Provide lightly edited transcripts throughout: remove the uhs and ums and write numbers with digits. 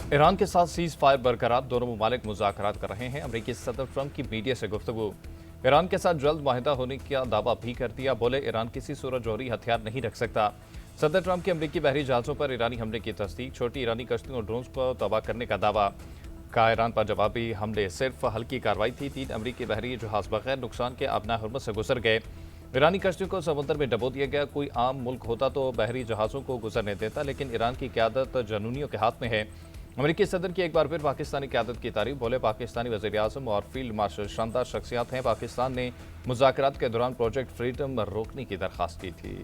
Iran के साथ cease fire बरकरार, दोनों ममालिक मुज़ाकरात कर रहे हैं। अमेरिकी सदर ट्रंप की मीडिया से गुफ्तगू। ईरान के साथ जल्द माहिदा होने का दावा भी कर दिया, बोले ईरान किसी सूरत जौहरी हथियार नहीं रख सकता। सदर ट्रंप के अमेरिकी बहरी जहाज़ों पर ईरानी हमले की तस्दीक, छोटी ईरानी कश्तियों और ड्रोन्स को तबाह करने का दावा। का ईरान पर जवाबी हमले सिर्फ हल्की कार्रवाई थी। 3 अमेरिकी बहरी जहाज बगैर नुकसान के अपना हुर्मुज़ से गुजर गए। ईरानी कश्तियों को समुद्र में डबो दिया गया। कोई आम मुल्क होता तो बहरी जहाज़ों को गुजरने देता, लेकिन ईरान की क़यादत जनूनियों के हाथ में है। अमेरिकी सदर की एक बार फिर पाकिस्तानी क़यादत की तारीफ, बोले पाकिस्तानी वज़ीर आज़म और फील्ड मार्शल शानदार शख्सियात हैं। पाकिस्तान ने मुज़ाकरात के दौरान प्रोजेक्ट फ्रीडम रोकने की दरख्वास्त की थी।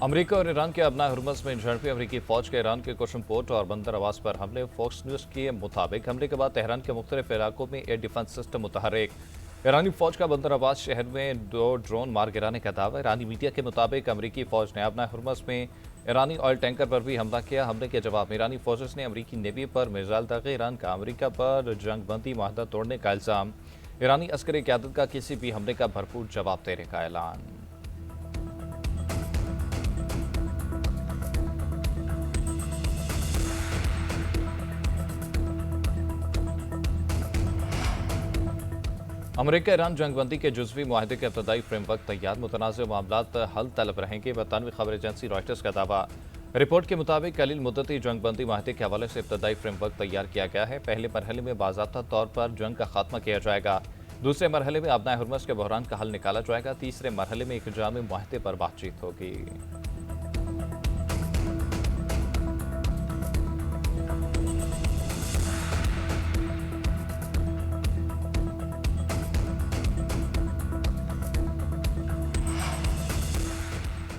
अमेरिका और ईरान के अपना हुर्मुज़ में झड़पें, अमेरिकी फौज के ईरान के कुशम पोर्ट और बंदर आवास पर हमले। फॉक्स न्यूज़ के मुताबिक हमले के बाद तेहरान के मुख्तलिफ इलाकों में एयर डिफेंस सिस्टम मुतहर्रिक। ईरानी फौज का बंदर आवास शहर में 2 ड्रोन मार गिराने का दावा। ईरानी मीडिया के मुताबिक अमेरिकी फौज ने अपना हुर्मुज़ में ईरानी ऑयल टैंकर पर भी हमला किया। हमले के जवाब में ईरानी फोर्सेस ने अमेरिकी नेवी पर मिसाइल दागे। ईरान का अमेरिका पर जंगबंदी माहदा तोड़ने का इल्ज़ाम। ईरानी अस्करी क़यादत का किसी भी हमले का भरपूर जवाब देने का ऐलान। अमेरिका ईरान जंगबंदी के जुज़वी मुआहदे के इब्तदाई फ्रेमवर्क तैयार, मुतनाज़ मामलात हल तलब रहेंगे। बरतानवी खबर एजेंसी रॉयटर्स का दावा। रिपोर्ट के मुताबिक कलील मुद्दती जंगबंदी माहदे के हवाले से इब्तदाई फ्रेमवर्क तैयार किया गया है। पहले मरहले में बाज़ाब्ता तौर पर जंग का खात्मा किया जाएगा। दूसरे मरहले में अपना हुर्मुज़ के बहरान का हल निकाला जाएगा। तीसरे मरहले में एक जामी मुआहदे पर बातचीत होगी।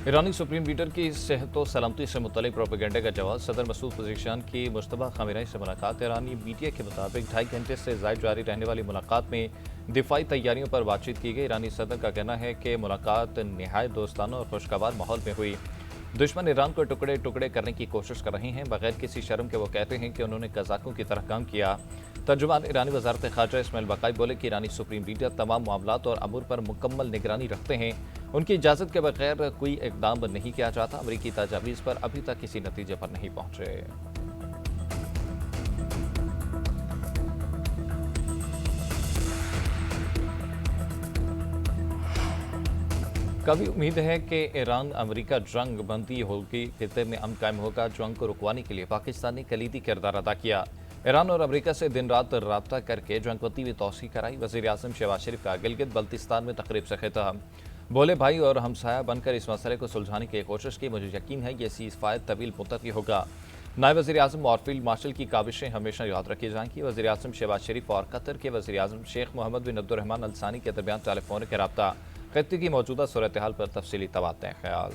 ईरानी सुप्रीम लीडर की सेहत व सलामती से मुतल्लिक प्रोपेगेंडे का जवाब। सदर मसूद पज़ेशियान की मुश्तबा ख़ामेनी से मुलाकात। ईरानी मीडिया के मुताबिक 2.5 घंटे से ज़ायद जारी रहने वाली मुलाकात में दिफाई तैयारियों पर बातचीत की गई। ईरानी सदर का कहना है कि मुलाकात नहायत दोस्ताना और खुशगवार माहौल में हुई। दुश्मन ईरान को टुकड़े टुकड़े करने की कोशिश कर रहे हैं। बगैर किसी शर्म के वो कहते हैं कि उन्होंने कज़ाकों की तरह काम किया। तर्जुमान ईरानी वज़ारत ख़ारजा इस्माइल बक़ाई बोले कि ईरानी सुप्रीम लीडर तमाम मामलात और अमूर पर मुकम्मल निगरानी रखते हैं। उनकी इजाज़त के बगैर कोई इक़दाम नहीं किया जाता। अमरीकी तजावीज़ पर अभी तक किसी नतीजे पर नहीं पहुंचे। कभी उम्मीद है कि ईरान अमेरिका जंग बंदी होगी, खिते में अमन कायम होगा। जंग को रुकवाने के लिए पाकिस्तान ने कलीदी किरदार अदा किया। ईरान और अमेरिका से दिन रात राब्ता करके जंग बंदी में तौसीक़ कराई। वज़ीर आज़म शहबाज शरीफ का गिलगित बल्तिस्तान में तकरीब से खिताब, बोले भाई और हमसाया बनकर इस मसले को सुलझाने की कोशिश की। मुझे यकीन है ये सीज़ फायर तवील मुद्दती होगा। नायब वज़ीर आज़म और फील्ड मार्शल की काविशें हमेशा याद रखी जाएंगी। वज़ीर आज़म शहबाज शरीफ और कतर के वज़ीर आज़म शेख मोहम्मद बिन अब्दुर्रहमान अल सानी के दरमियान टेलीफोनिक रब्ता, खत्ते की मौजूदा सूरत हाल पर तफसीली तबादला ख्याल।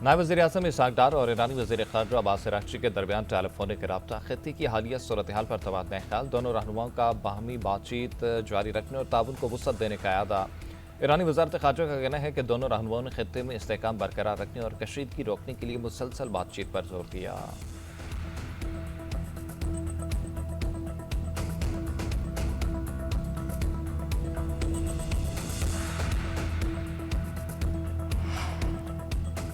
नायब वज़ीर आज़म इसहाक़ डार और ईरानी वज़ीर ख़ारजा अब्बास अराग़ची के दरमियान टेलीफोनिक रब्ता, खत्ते की हालिया सूरत हाल पर तबादला ख्याल। दोनों रहनुमाओं का बाहमी बातचीत जारी रखने और ताउन को वुसअत देने का अदा। ईरानी वज़ारत ख़ारजा का कहना है कि दोनों रहनुमाओं ने खत्ते में इस्तेहकाम बरकरार रखने और कशीदगी रोकने के लिए मुसलसल बातचीत पर जोर दिया।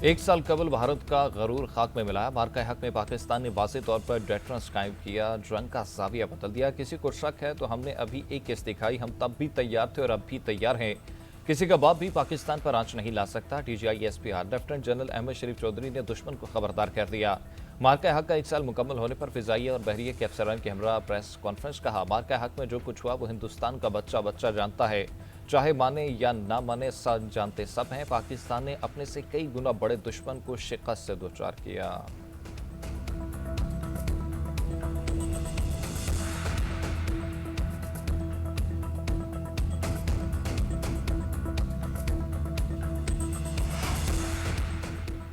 एक साल कबल भारत का गरूर खाक में मिलाया। मार्का हक में पाकिस्तान ने वाज़ेह तौर पर डेटरेंस कायम किया, जंग का ज़ाविया बदल दिया। किसी को शक है तो हमने अभी एक किस्त दिखाई, हम तब भी तैयार थे और अब भी तैयार हैं। किसी का बाप भी पाकिस्तान पर आंच नहीं ला सकता। DGI-SPR लेफ्टिनेंट जनरल अहमद शरीफ चौधरी ने दुश्मन को खबरदार कर दिया। मार्का हक का 1 साल मुकम्मल होने पर फ़िज़ाइया और बहरिया के अफसरान के हमरा प्रेस कॉन्फ्रेंस कहा, मार्का हक में जो कुछ हुआ वो हिंदुस्तान का बच्चा बच्चा जानता है, चाहे माने या ना माने, सब जानते सब हैं। पाकिस्तान ने अपने से कई गुना बड़े दुश्मन को शिकस्त से दो चार किया।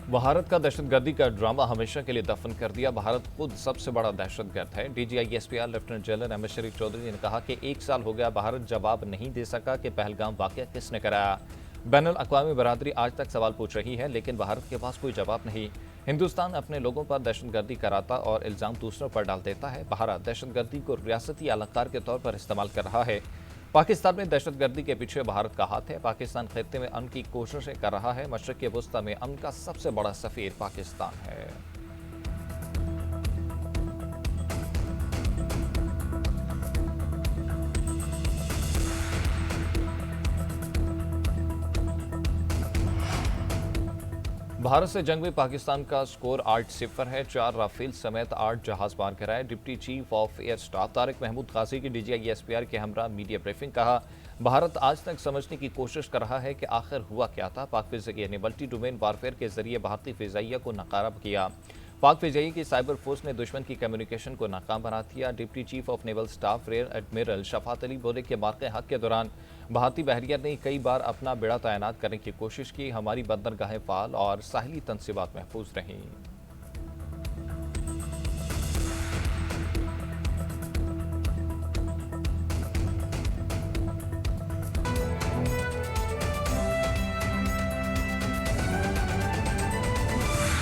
भारत का दहशतगर्दी का ड्रामा हमेशा के लिए दफन कर दिया। भारत खुद सबसे बड़ा दहशतगर्द है। DGI-SPR लेफ्टिनेंट जनरल अहमद शरीफ चौधरी ने कहा कि 1 साल हो गया, भारत जवाब नहीं दे सका कि पहलगाम वाक़या किसने कराया। बैनुल-अक़वामी बरादरी आज तक सवाल पूछ रही है, लेकिन भारत के पास कोई जवाब नहीं। हिंदुस्तान अपने लोगों पर दहशतगर्दी कराता और इल्ज़ाम दूसरों पर डाल देता है। भारत दहशतगर्दी को रियासती अलंकार के तौर पर इस्तेमाल कर रहा है। पाकिस्तान में दहशतगर्दी के पीछे भारत का हाथ है। पाकिस्तान खित्ते में अमन की कोशिशें कर रहा है। मशरिक़ वुस्ता में अमन का सबसे बड़ा सफ़ीर पाकिस्तान है। भारत से जंग में पाकिस्तान का स्कोर 8-0 है। 4 राफेल समेत 8 जहाज पार कराए। Deputy chief of air staff Tariq Mahmood Ghazi की DGI SPR के हमरा मीडिया ब्रीफिंग। कहा, भारत आज तक समझने की कोशिश कर रहा है कि आखिर हुआ क्या था। पाक फिज़ाइया ने मल्टी डोमेन वारफेयर के जरिए भारतीय फिज़ाइया को नाकाब किया। पाक फिज़ाइया की साइबर फोर्स ने दुश्मन की कम्युनिकेशन को नाकाम बना दिया। Deputy chief of naval staff rear admiral Shafaat Ali बोले कि मार्के हक के दौरान भारतीय बहरिया ने कई बार अपना बेड़ा तैनात करने की कोशिश की। हमारी बंदरगाहें फाल और साहिली तनसीबात महफूज रहीं।